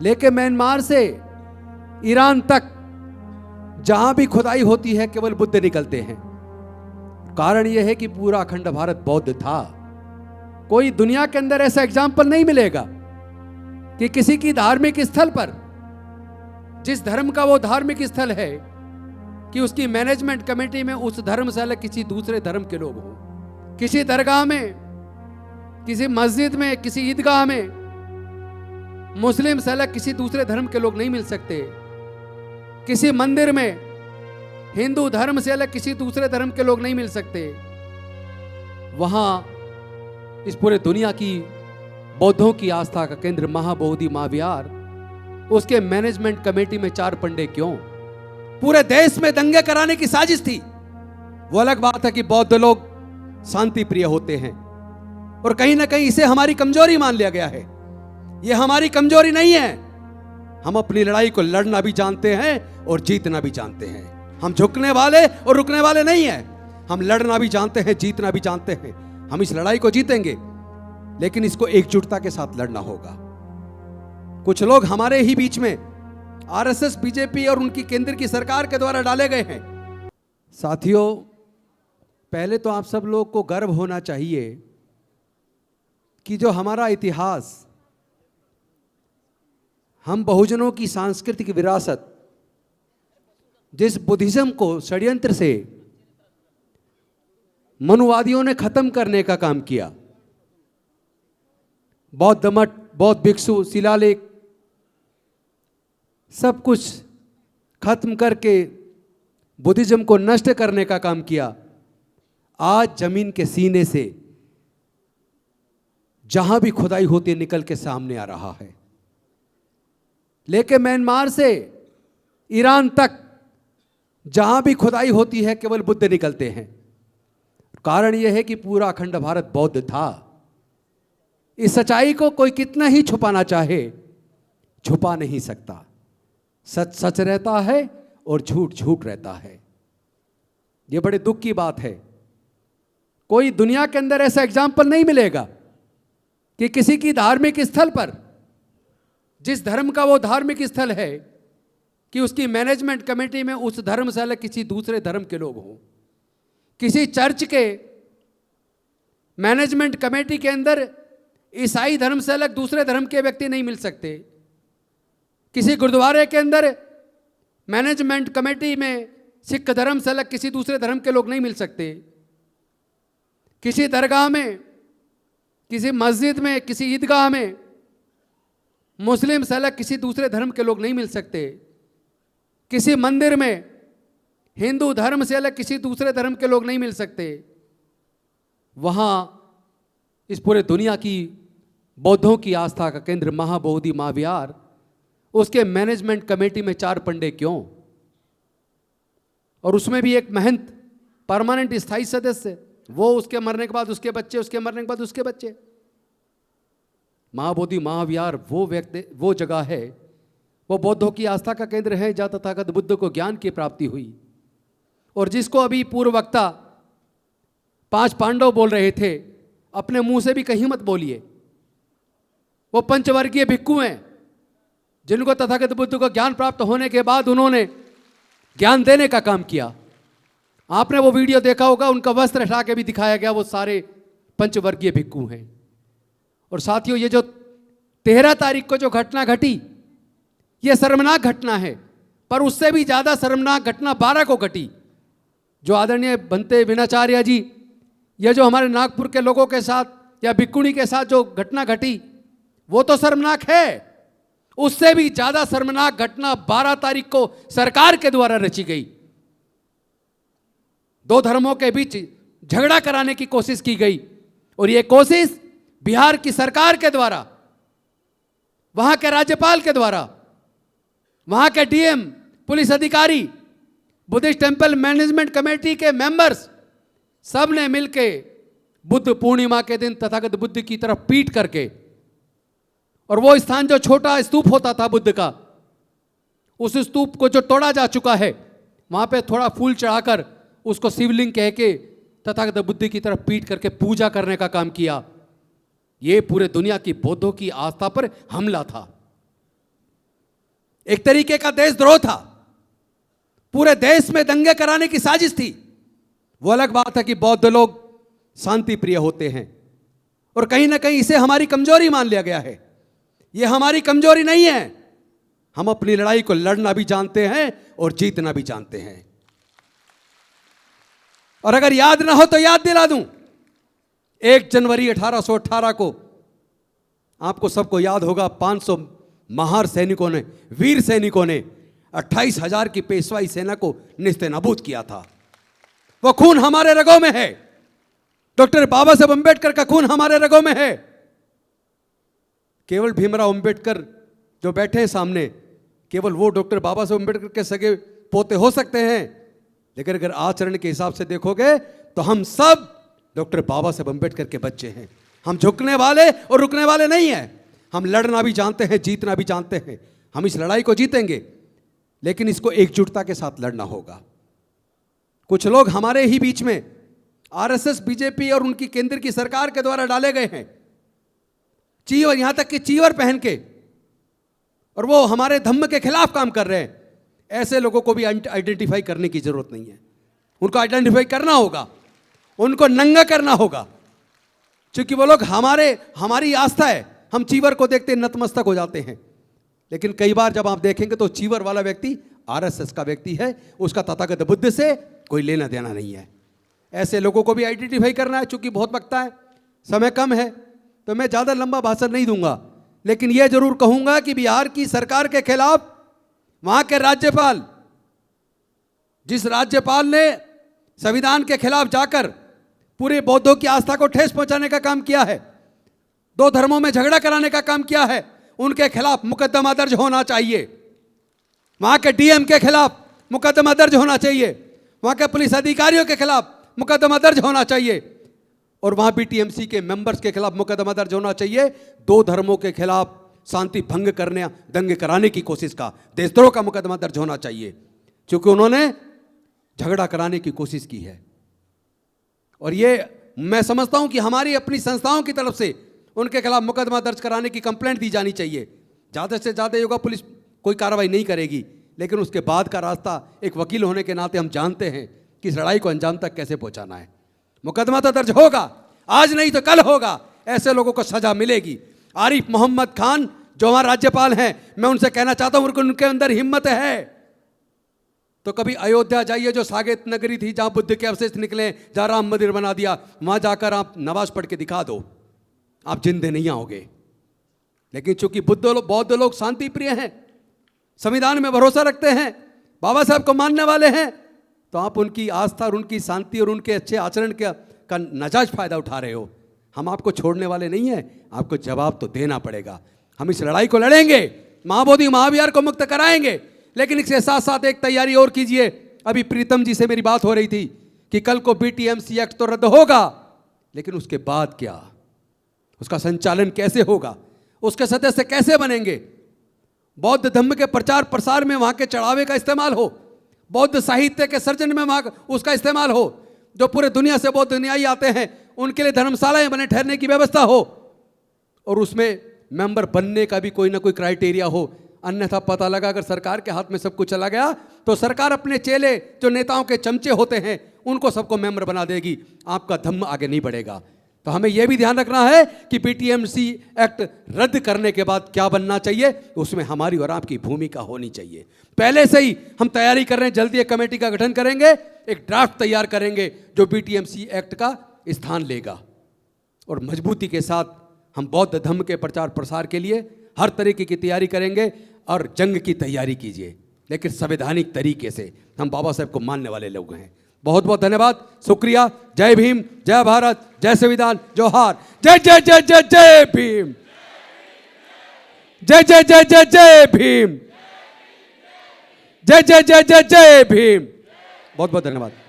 लेके म्यांमार से ईरान तक जहां भी खुदाई होती है केवल बुद्ध निकलते हैं। कारण यह है कि पूरा अखंड भारत बौद्ध था। कोई दुनिया के अंदर ऐसा एग्जाम्पल नहीं मिलेगा कि किसी की धार्मिक स्थल पर, जिस धर्म का वो धार्मिक स्थल है, कि उसकी मैनेजमेंट कमेटी में उस धर्म से अलग किसी दूसरे धर्म के लोग हों। किसी दरगाह में, किसी मस्जिद में, किसी ईदगाह में मुस्लिम से अलग किसी दूसरे धर्म के लोग नहीं मिल सकते। किसी मंदिर में हिंदू धर्म से अलग किसी दूसरे धर्म के लोग नहीं मिल सकते। वहां इस पूरे दुनिया की बौद्धों की आस्था का केंद्र महाबोधि महाविहार, उसके मैनेजमेंट कमेटी में 4 पंडे क्यों? पूरे देश में दंगे कराने की साजिश थी। वो अलग बात है कि बौद्ध लोग शांति प्रिय होते हैं और कहीं ना कहीं इसे हमारी कमजोरी मान लिया गया है। यह हमारी कमजोरी नहीं है। हम अपनी लड़ाई को लड़ना भी जानते हैं और जीतना भी जानते हैं। हम झुकने वाले और रुकने वाले नहीं हैं। हम लड़ना भी जानते हैं, जीतना भी जानते हैं। हम इस लड़ाई को जीतेंगे, लेकिन इसको एकजुटता के साथ लड़ना होगा। कुछ लोग हमारे ही बीच में आरएसएस, बीजेपी और उनकी केंद्र की सरकार के द्वारा डाले गए हैं। साथियों, पहले तो आप सब लोग को गर्व होना चाहिए कि जो हमारा इतिहास, हम बहुजनों की सांस्कृतिक विरासत, जिस बुद्धिज्म को षड्यंत्र से मनुवादियों ने खत्म करने का काम किया, बौद्ध मठ, बौद्ध भिक्षु, शिलालेख, सब कुछ खत्म करके बुद्धिज्म को नष्ट करने का काम किया, आज जमीन के सीने से जहां भी खुदाई होती है निकल के सामने आ रहा है। लेके म्यांमार से ईरान तक जहां भी खुदाई होती है केवल बुद्ध निकलते हैं। कारण यह है कि पूरा अखंड भारत बौद्ध था। इस सच्चाई को कोई कितना ही छुपाना चाहे, छुपा नहीं सकता। सच सच रहता है और झूठ झूठ रहता है। यह बड़े दुख की बात है। कोई दुनिया के अंदर ऐसा एग्जाम्पल नहीं मिलेगा कि किसी की धार्मिक स्थल पर, जिस धर्म का वो धार्मिक स्थल है, कि उसकी मैनेजमेंट कमेटी में उस धर्म से अलग किसी दूसरे धर्म के लोग हों। किसी चर्च के मैनेजमेंट कमेटी के अंदर ईसाई धर्म से अलग दूसरे धर्म के व्यक्ति नहीं मिल सकते। किसी गुरुद्वारे के अंदर मैनेजमेंट कमेटी में सिख धर्म से अलग किसी दूसरे धर्म के लोग नहीं मिल सकते। किसी दरगाह में, किसी मस्जिद में, किसी ईदगाह में मुस्लिम से अलग किसी दूसरे धर्म के लोग नहीं मिल सकते। किसी मंदिर में हिंदू धर्म से अलग किसी दूसरे धर्म के लोग नहीं मिल सकते। वहां इस पूरे दुनिया की बौद्धों की आस्था का केंद्र महाबोधि महाविहार, उसके मैनेजमेंट कमेटी में 4 पंडे क्यों? और उसमें भी एक महंत परमानेंट स्थायी सदस्य, वो उसके मरने के बाद उसके बच्चे, उसके मरने के बाद उसके बच्चे। महाबोधि महाविहार वो व्यक्ति, वो जगह है, वो बौद्धों की आस्था का केंद्र है जहाँ तथागत बुद्ध को ज्ञान की प्राप्ति हुई। और जिसको अभी पूर्व वक्ता 5 पांडव बोल रहे थे, अपने मुंह से भी कहीं मत बोलिए। वो पंचवर्गीय भिक्खु हैं जिनको तथागत बुद्ध को ज्ञान प्राप्त होने के बाद उन्होंने ज्ञान देने का काम किया। आपने वो वीडियो देखा होगा, उनका वस्त्र हटा के भी दिखाया गया, वो सारे पंचवर्गीय भिक्खु हैं। और साथियों, ये जो 13 तारीख को जो घटना घटी, ये शर्मनाक घटना है, पर उससे भी ज्यादा शर्मनाक घटना 12 को घटी। जो आदरणीय बनते विनाचार्य जी, ये जो हमारे नागपुर के लोगों के साथ या भिक्खुणी के साथ जो घटना घटी, वो तो शर्मनाक है। उससे भी ज्यादा शर्मनाक घटना 12 तारीख को सरकार के द्वारा रची गई। 2 धर्मों के बीच झगड़ा कराने की कोशिश की गई, और यह कोशिश बिहार की सरकार के द्वारा, वहां के राज्यपाल के द्वारा, वहां के डीएम, पुलिस अधिकारी, बुद्धिस्ट टेंपल मैनेजमेंट कमेटी के मेंबर्स, सब ने मिलके बुद्ध पूर्णिमा के दिन तथागत बुद्ध की तरफ पीट करके, और वो स्थान जो छोटा स्तूप होता था बुद्ध का, उस स्तूप को जो तोड़ा जा चुका है, वहां पे थोड़ा फूल चढ़ाकर उसको शिवलिंग कह के तथागत बुद्ध की तरफ पीट करके पूजा करने का काम किया। ये पूरे दुनिया की बौद्धों की आस्था पर हमला था। एक तरीके का देशद्रोह था, पूरे देश में दंगे कराने की साजिश थी। वो अलग बात है कि बौद्ध लोग शांति प्रिय होते हैं और कहीं ना कहीं इसे हमारी कमजोरी मान लिया गया है। ये हमारी कमजोरी नहीं है, हम अपनी लड़ाई को लड़ना भी जानते हैं और जीतना भी जानते हैं। और अगर याद ना हो तो याद दिला दूं, 1 जनवरी 1818 को आपको सबको याद होगा, 500 महार सैनिकों ने, वीर सैनिकों ने 28,000 की पेशवाई सेना को नेस्तनाबूद किया था। वो खून हमारे रगों में है, डॉक्टर बाबा साहब अंबेडकर का खून हमारे रगों में है। केवल भीमराव अंबेडकर जो बैठे हैं सामने, केवल वो डॉक्टर बाबा साहब अंबेडकर के सगे पोते हो सकते हैं, लेकिन अगर आचरण के हिसाब से देखोगे तो हम सब डॉक्टर बाबा साहब अंबेडकर के बच्चे हैं। हम झुकने वाले और रुकने वाले नहीं हैं। हम लड़ना भी जानते हैं, जीतना भी जानते हैं। हम इस लड़ाई को जीतेंगे, लेकिन इसको एकजुटता के साथ लड़ना होगा। कुछ लोग हमारे ही बीच में आरएसएस, बीजेपी और उनकी केंद्र की सरकार के द्वारा डाले गए हैं, चीवर, यहां तक कि चीवर पहन के, और वो हमारे धम्म के खिलाफ काम कर रहे हैं। ऐसे लोगों को भी आइडेंटिफाई करने की जरूरत नहीं है। उनको आइडेंटिफाई करना होगा, उनको नंगा करना होगा, क्योंकि वो लोग हमारी आस्था है। हम चीवर को देखते नतमस्तक हो जाते हैं, लेकिन कई बार जब आप देखेंगे तो चीवर वाला व्यक्ति आरएसएस का व्यक्ति है, उसका तथागत बुद्ध से कोई लेना देना नहीं है। ऐसे लोगों को भी आइडेंटिफाई करना है। चूंकि बहुत वक्त है, समय कम है, तो मैं ज़्यादा लंबा भाषण नहीं दूंगा, लेकिन यह जरूर कहूंगा कि बिहार की सरकार के खिलाफ वहां के राज्यपाल, जिस राज्यपाल ने संविधान के खिलाफ जाकर पूरे बौद्धों की आस्था को ठेस पहुंचाने का काम किया है, 2 धर्मों में झगड़ा कराने का काम किया है, उनके खिलाफ मुकदमा दर्ज होना चाहिए। वहां के डीएम के खिलाफ मुकदमा दर्ज होना चाहिए, वहां के पुलिस अधिकारियों के खिलाफ मुकदमा दर्ज होना चाहिए, और वहां बीटीएमसी के मेंबर्स के खिलाफ मुकदमा दर्ज होना चाहिए। 2 धर्मों के खिलाफ शांति भंग करने, दंगे कराने की कोशिश का, देशद्रोह का मुकदमा दर्ज होना चाहिए, क्योंकि उन्होंने झगड़ा कराने की कोशिश की है। और ये मैं समझता हूं कि हमारी अपनी संस्थाओं की तरफ से उनके खिलाफ मुकदमा दर्ज कराने की कंप्लेंट दी जानी चाहिए। ज़्यादा से ज़्यादा योगा पुलिस कोई कार्रवाई नहीं करेगी, लेकिन उसके बाद का रास्ता एक वकील होने के नाते हम जानते हैं कि इस लड़ाई को अंजाम तक कैसे पहुंचाना है। मुकदमा तो दर्ज होगा, आज नहीं तो कल होगा। ऐसे लोगों को सजा मिलेगी। आरिफ मोहम्मद खान जो हमारे राज्यपाल हैं, मैं उनसे कहना चाहता हूं कि उनके अंदर हिम्मत है तो कभी अयोध्या जाइए, जो साकेत नगरी थी जहां बुद्ध के अवशेष निकले, जहां राम मंदिर बना दिया, वहां जाकर आप नमाज पढ़ के दिखा दो, आप जिंदे नहीं आओगे। लेकिन चूंकि बौद्ध लोग शांति प्रिय हैं, संविधान में भरोसा रखते हैं, बाबा साहब को मानने वाले हैं, तो आप उनकी आस्था और उनकी शांति और उनके अच्छे आचरण का नाजायज फायदा उठा रहे हो। हम आपको छोड़ने वाले नहीं हैं, आपको जवाब तो देना पड़ेगा। हम इस लड़ाई को लड़ेंगे, महाबोधि महाविहार को मुक्त कराएंगे, लेकिन इसके साथ साथ एक तैयारी और कीजिए। अभी प्रीतम जी से मेरी बात हो रही थी कि कल को बीटीएमसी एक्ट तो रद्द होगा, लेकिन उसके बाद क्या, उसका संचालन कैसे होगा, उसके सदस्य कैसे बनेंगे, बौद्ध धर्म के प्रचार प्रसार में वहां के चढ़ावे का इस्तेमाल हो, बौद्ध साहित्य के सर्जन में वहां उसका इस्तेमाल हो, जो पूरे दुनिया से बौद्ध अनुयायी आते हैं उनके लिए धर्मशालाएं बने, ठहरने की व्यवस्था हो, और उसमें मेंबर बनने का भी कोई ना कोई क्राइटेरिया हो। अन्यथा पता लगा अगर सरकार के हाथ में सब कुछ चला गया तो सरकार अपने चेले जो नेताओं के चमचे होते हैं उनको सबको मेंबर बना देगी, आपका धम्म आगे नहीं बढ़ेगा। तो हमें यह भी ध्यान रखना है कि बीटीएमसी एक्ट रद्द करने के बाद क्या बनना चाहिए, उसमें हमारी और आपकी भूमिका होनी चाहिए। पहले से ही हम तैयारी कर रहे हैं, जल्दी एक कमेटी का गठन करेंगे, एक ड्राफ्ट तैयार करेंगे जो बीटीएमसी एक्ट का स्थान लेगा, और मजबूती के साथ हम बौद्ध धर्म के प्रचार प्रसार के लिए हर तरीके की तैयारी करेंगे। और जंग की तैयारी कीजिए, लेकिन संवैधानिक तरीके से। हम बाबा साहब को मानने वाले लोग हैं। बहुत बहुत धन्यवाद, शुक्रिया। जय भीम, जय भारत, जय संविधान, जोहार। जय जय जय जय जय भीम, जय जय जय जय जय भीम, जय जय जय जय जय भीम। बहुत बहुत धन्यवाद।